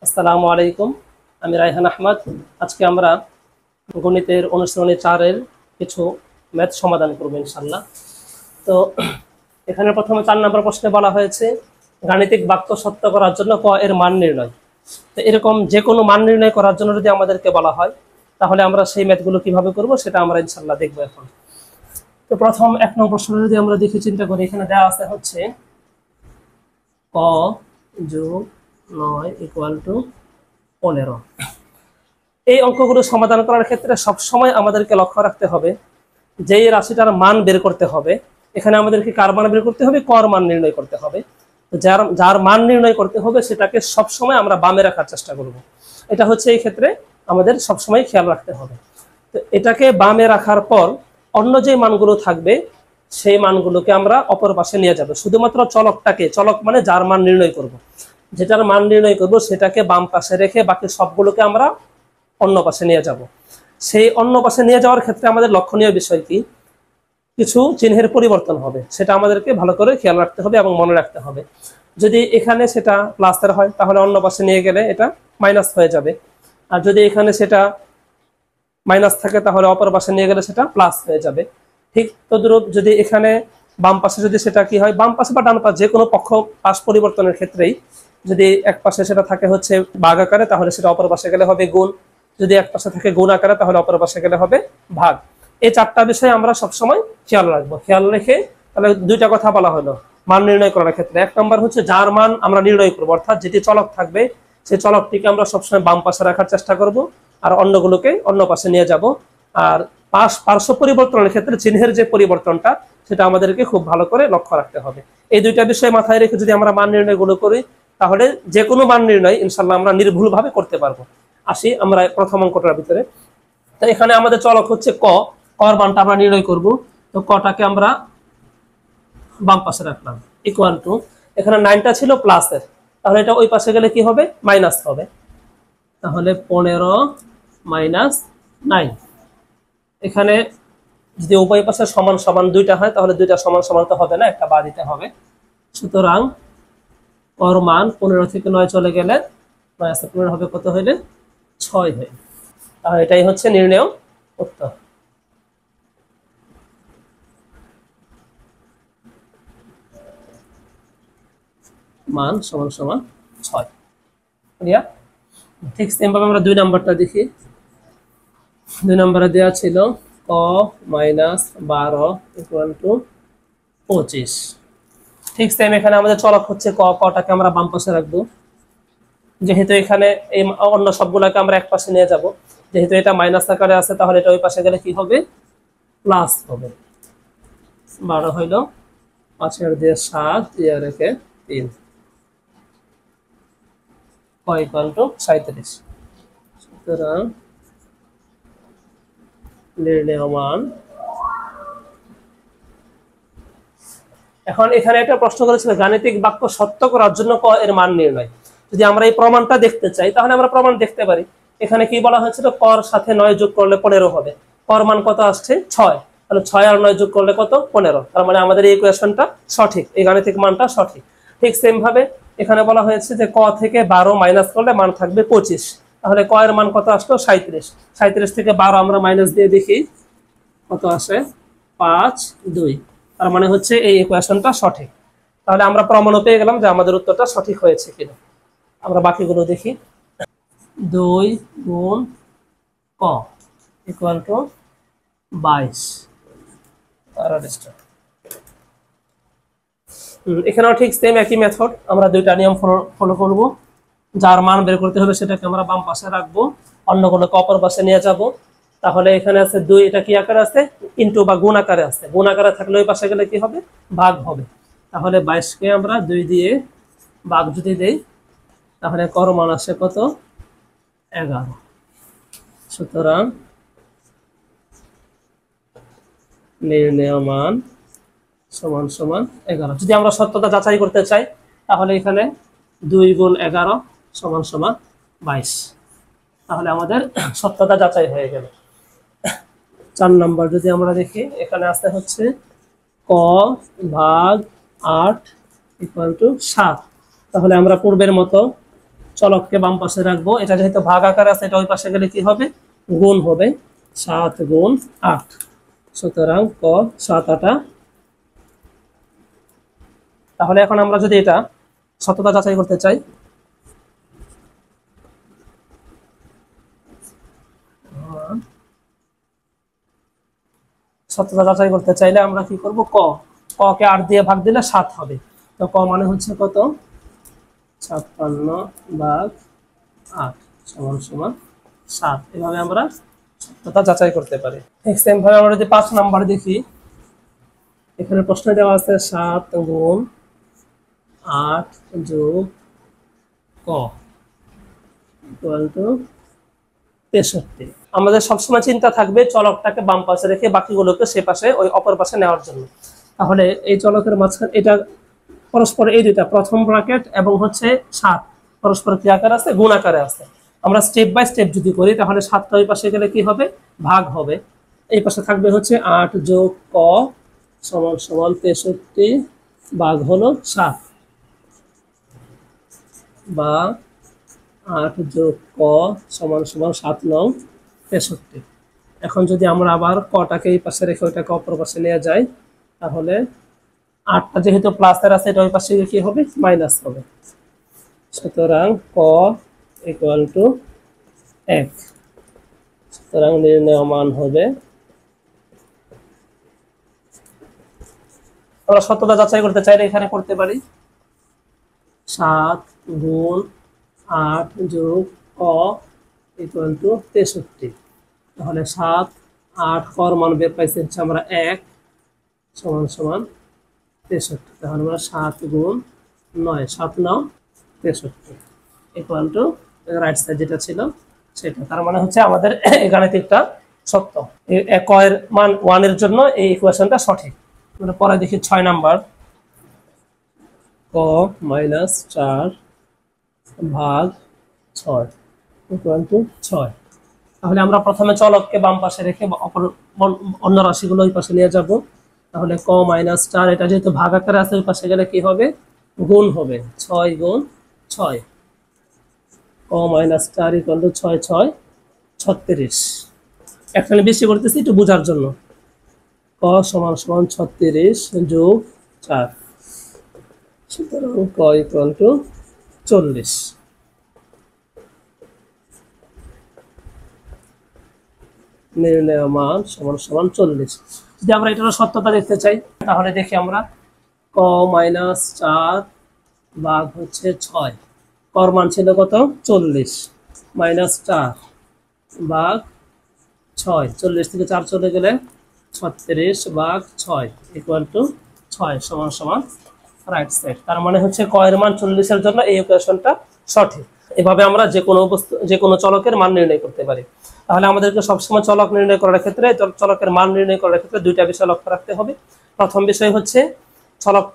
আসসালামু আলাইকুম। আমি রায়হান আহমদ। আজকে আমরা গণিতের অনুশীলনী 4 এর কিছু ম্যাথ সমাধান করব ইনশাআল্লাহ। তো এখানে প্রথমে 4 নম্বর প্রশ্নে বলা হয়েছে গাণিতিক বাক্য সত্য করার জন্য ক এর মান নির্ণয়। তো এরকম যে কোনো মান নির্ণয় করার জন্য যদি আমাদেরকে বলা হয় তাহলে আমরা সেই ম্যাথগুলো কিভাবে করব সেটা আমরা ইনশাআল্লাহ দেখব এখন। তো প্রথম 1 নম্বর প্রশ্ন যদি আমরা দেখে চিন্তা করি, এখানে দেওয়া আছে হচ্ছে ক যোগ 9 = 15। এই অঙ্কগুলো সমাধান করার ক্ষেত্রে সবসময় আমাদেরকে লক্ষ্য রাখতে হবে যে এই রাশিটার মান বের করতে হবে। এখানে আমাদেরকে কার মান বের করতে হবে? কর মান নির্ণয় করতে হবে। যার মান নির্ণয় করতে হবে সেটাকে সবসময় আমরা বামে রাখার চেষ্টা করব। এটা হচ্ছে এই ক্ষেত্রে আমাদের সবসময় খেয়াল রাখতে হবে। তো এটাকে বামে রাখার পর অন্য যে মানগুলো থাকবে সেই মানগুলোকে আমরা অপর পাশে নিয়ে যাব। শুধুমাত্র চলক মানে যার মান নির্ণয় করব, যেটার মান নির্ণয় করব সেটাকে বাম পাশে রেখে বাকি সবগুলোকে আমরা অন্য পাশে নিয়ে যাব। সেই অন্য পাশে নিয়ে যাওয়ার ক্ষেত্রে আমাদের লক্ষণীয় বিষয় কি? কিছু চিহ্নের পরিবর্তন হবে, সেটা আমাদেরকে ভালো করে খেয়াল রাখতে হবে এবং মনে রাখতে হবে। যদি এখানে সেটা প্লাসের হয় তাহলে অন্য পাশে নিয়ে গেলে এটা মাইনাস হয়ে যাবে, আর যদি এখানে সেটা মাইনাস থাকে তাহলে অপর পাশে নিয়ে গেলে সেটা প্লাস হয়ে যাবে। ঠিক তদ্রূপ যদি এখানে বাম পাশে যদি সেটা কি হয়, বাম পাশে বা ডান পাশে যে কোনো পাশ পরিবর্তনের ক্ষেত্রেই যদি এক পাশে সেটা থাকে হচ্ছে ভাগ আকারে তাহলে সেটা অপর পাশে গেলে হবে গুণ, যদি এক পাশে থাকে গুণ আকারে তাহলে অপর পাশে গেলে হবে ভাগ। এই 4টা বিষয় আমরা সবসময় খেয়াল রাখবো। খেয়াল রেখে তাহলে 2টা কথা বলা হলো মান নির্ণয় করার ক্ষেত্রে। 1 নম্বর হচ্ছে যার মান আমরা নির্ণয় করবো, অর্থাৎ যেটি চলক থাকবে সেই চলকটিকে আমরা সবসময় বাম পাশে রাখার চেষ্টা করব আর অন্যগুলোকে অন্য পাশে নিয়ে যাব। আর পার্শ্ব পরিবর্তনের ক্ষেত্রে চিহ্নের যে পরিবর্তনটা সেটা আমাদেরকে খুব ভালো করে লক্ষ্য রাখতে হবে। এই 2টা বিষয় মাথায় রেখে যদি আমরা মান নির্ণয়গুলো করি তাহলে যে কোনো মান নির্ণয় ইনশাআল্লাহ আমরা নির্ভুলভাবে করতে পারবো। আসি আমরা প্রথম অঙ্কটার ভিতরে। তো এখানে আমাদের চলক হচ্ছে কর মানটা আমরা নির্ণয় করব। তো কটাকে আমরা বাম পাশে রাখলাম ইকুয়াল টু, এখানে 9টা ছিল প্লাসের, তাহলে এটা ওই পাশে গেলে কি হবে? মাইনাস হবে। তাহলে 15 - 9। এখানে যদি উভয় পাশে সমান সমান 2টা হয় তাহলে 2টা সমান সমান তো হবে না, একটা বাদ দিতে হবে। সুতরাং কর মান 15 থেকে 9 চলে গেলে 9 হবে কত হইলে? 6 হয়। তাহলে এটাই হচ্ছে নির্ণেয় উত্তর। মান সমান সমান 6। ক্লিয়ার? ঠিক সেমভাবে আমরা 2 নাম্বারটা দেখি। 2 নাম্বারে দেওয়া ছিল ক - 12 = 25। ঠিক সেম এখানে আমাদের চলক হচ্ছে কটাকে আমরা বাম পাশে রাখবো। যেহেতু এখানে এই অন্য সবগুলোকে আমরা এক পাশে নিয়ে যাব, যেহেতু এটা মাইনাস আকারে আছে তাহলে এটা ওই পাশে গেলে কি হবে? প্লাস হবে। 12 হইল 5 এর দিয়ে 7 দিয়ে রেখে 3 = 37। সুতরাং নির্ণেয় মান। এখন এখানে একটা প্রশ্ন করেছিল গাণিতিক বাক্য সত্য করার জন্য ক এর মান নির্ণয়। যদি আমরা এই প্রমাণটা দেখতে চাই তাহলে আমরা প্রমাণ দেখতে পারি। এখানে কি বলা হয়েছিল? কর সাথে 9 যোগ করলে 15 হবে। কর মান কত আসছে? 6। তাহলে 6 আর 9 যোগ করলে কত? 15। তার মানে আমাদের এই ইকুয়েশনটা সঠিক, এই গাণিতিক মানটা সঠিক। ঠিক সেম ভাবে এখানে বলা হয়েছে যে ক থেকে 12 মাইনাস করলে মান থাকবে 25। তাহলে ক এর মান কত আসলো? 37। 37 থেকে 12 আমরা মাইনাস দিয়ে দেখি কত আসে? 5 2। তার মানে হচ্ছে এই ইকুয়েশনটা সঠিক। তাহলে আমরা প্রমাণও পেয়ে গেলাম যে আমাদের উত্তরটা সঠিক হয়েছে কিনা। আমরা বাকিগুলো দেখি। 2 গুণ ক ইকুয়াল টু 22। এখানেও ঠিক সেম একই মেথড, আমরা 2টা নিয়ম ফলো করব। যার মান বের করতে হবে সেটাকে আমরা বাম পাশে রাখবো, অন্যগুলোকে অপর পাশে নিয়ে যাব। তাহলে এখানে আছে 2, এটা কি আকারে আছে? ইনটু বা গুণ আকারে আছে। গুণ আকারে থাকলে ওই পাশে গেলে কি হবে? ভাগ হবে। তাহলে 22কে আমরা 2 দিয়ে ভাগ যদি দেই তাহলে কর মান আসে কত? 11। সুতরাং নির্ণেয় মান সমান সমান 11। যদি আমরা সত্যতা যাচাই করতে চাই তাহলে এখানে 2 গুণ 11 সমান সমান 22। তাহলে আমাদের সত্যতা যাচাই হয়ে গেল। 4 নাম্বার যদি আমরা দেখি, এখানে আছে হচ্ছে ক ভাগ 8 = 7। তাহলে আমরা পূর্বের মতো চলককে বাম পাশে রাখবো, এটা যেহেতু ভাগ আকারে আছে এটা ওই পাশে গেলে কি হবে, গুণ হবে, 7 গুণ 8। সুতরাং ক 7 8। তাহলে এখন আমরা যদি এটা সত্যতা যাচাই করতে চাই, সত্যতা যাচাই করতে চাইলে আমরা কি করব, ক কে 8 দিয়ে ভাগ দিলে 7 হবে। তো ক মানে হচ্ছে কত, 56 ভাগ 8 সমান সমান 7। এভাবে আমরা সত্যতা যাচাই করতে পারি। ঠিক সেম ভাবে আমরা যদি 5 নাম্বার দেখি, এখানে প্রশ্ন দেওয়া আছে 7 গুণ 8 যোগ ক ইকুয়াল টু 63। আমাদের সবসময় চিন্তা থাকবে চলকটাকে বাম পাশে রেখে বাকিগুলোকে সে পাশে ওই অপর পাশে নেওয়ার জন্য। তাহলে এই চলকের মাঝখানে এটা পরস্পর এই দুইটা প্রথম ব্র্যাকেট এবং হচ্ছে 7 পরস্পর কি আকারে আছে, গুণ আকারে আছে। আমরা স্টেপ বাই স্টেপ যদি করি তাহলে 7টা ওই পাশে গেলে কি হবে, ভাগ হবে। এই পাশে থাকবে হচ্ছে 8 যোগ ক সমান সমান 63 ভাগ হলো 7, বা 8 যোগ ক সমান সমান 7 9 63। এখন যদি আমরা আবার কটাকে এই পাশে রেখে ওইটাকে অপর পাশে নিয়ে যাই, তাহলে 8টা যেহেতু প্লাসের আছে এটা ওই পাশে কি হবে, মাইনাস হবে। সুতরাং ক ইকুয়াল টু 1। সুতরাং নির্ণেয় মান হবে, আমরা সত্যতা যাচাই করতে চাইলে এখানে করতে পারি 7 গুণ 8 যোগ ক ইকুয়াল টু 63। তাহলে 7 8 কর মান বের পাইছি হচ্ছে আমরা 1 সমান সমান 63। তাহলে আমরা 7 গুণ 9 7 9 63 ইকুয়াল টু রাইট সাইড যেটা ছিল সেটা। তার মানে হচ্ছে আমাদের এই গাণিতিকটা সত্য, ক এর মান 1 এর জন্য এই ইকুয়েশনটা সঠিক। আমরা পরে দেখি 6 নাম্বার, ক মাইনাস 4 ভাগ 6 ইকুয়াল টু 6। তাহলে আমরা প্রথমে চলককে বাম পাশে রেখে অপর অন্য রাশিগুলো ওই পাশে নিয়ে যাব। তাহলে ক মাইনাস 4 এটা যেহেতু ভাগ আকারে আছে ওই পাশে গেলে কি হবে, গুণ হবে, 6 গুণ 6। ক মাইনাস 4 ইকুয়াল টু 6 6 36। এখানে বেশি করতেছি একটু বোঝার জন্য। ক সমান সমান 36 যোগ 4, সুতরাং ক ইকুয়াল টু 40। নির্ণেয় মান সমান সমান 40। যদি আমরা এটার সত্যতা দেখতে চাই তাহলে দেখি আমরা ক মাইনাস 4 ভাগ হচ্ছে 6, কর মান ছিল কত 40, মাইনাস 4 ভাগ 6, 40 থেকে 4 চলে গেলে 36 ভাগ 6 ইকুয়াল টু 6 সমান সমান রাইট সাইড। তার মানে হচ্ছে ক এর মান 40 এর জন্য এই ইকুয়েশনটা সঠিক। এভাবে আমরা যে কোনো চলকের মান নির্ণয় করতে পারি। তাহলে আমাদেরকে সবসময় চলক নির্ণয় করার ক্ষেত্রে, চলকের মান নির্ণয় করার ক্ষেত্রে দুইটা বিষয় লক্ষ্য রাখতে হবে। প্রথম বিষয় হচ্ছে চলক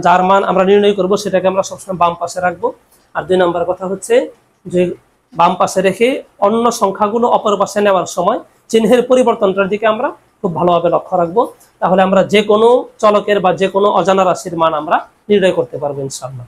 যার মান আমরা নির্ণয় করব সেটাকে আমরা সবসময় বাম পাশে রাখবো। আর 2 নম্বর কথা হচ্ছে যে বাম পাশে রেখে অন্য সংখ্যাগুলো অপর পাশে নেওয়ার সময় চিহ্নের পরিবর্তনটার দিকে আমরা খুব ভালোভাবে লক্ষ্য রাখবো। তাহলে আমরা যে কোনো চলকের বা যে কোনো অজানা রাশির মান আমরা নির্ণয় করতে পারবো ইনশাআল্লাহ।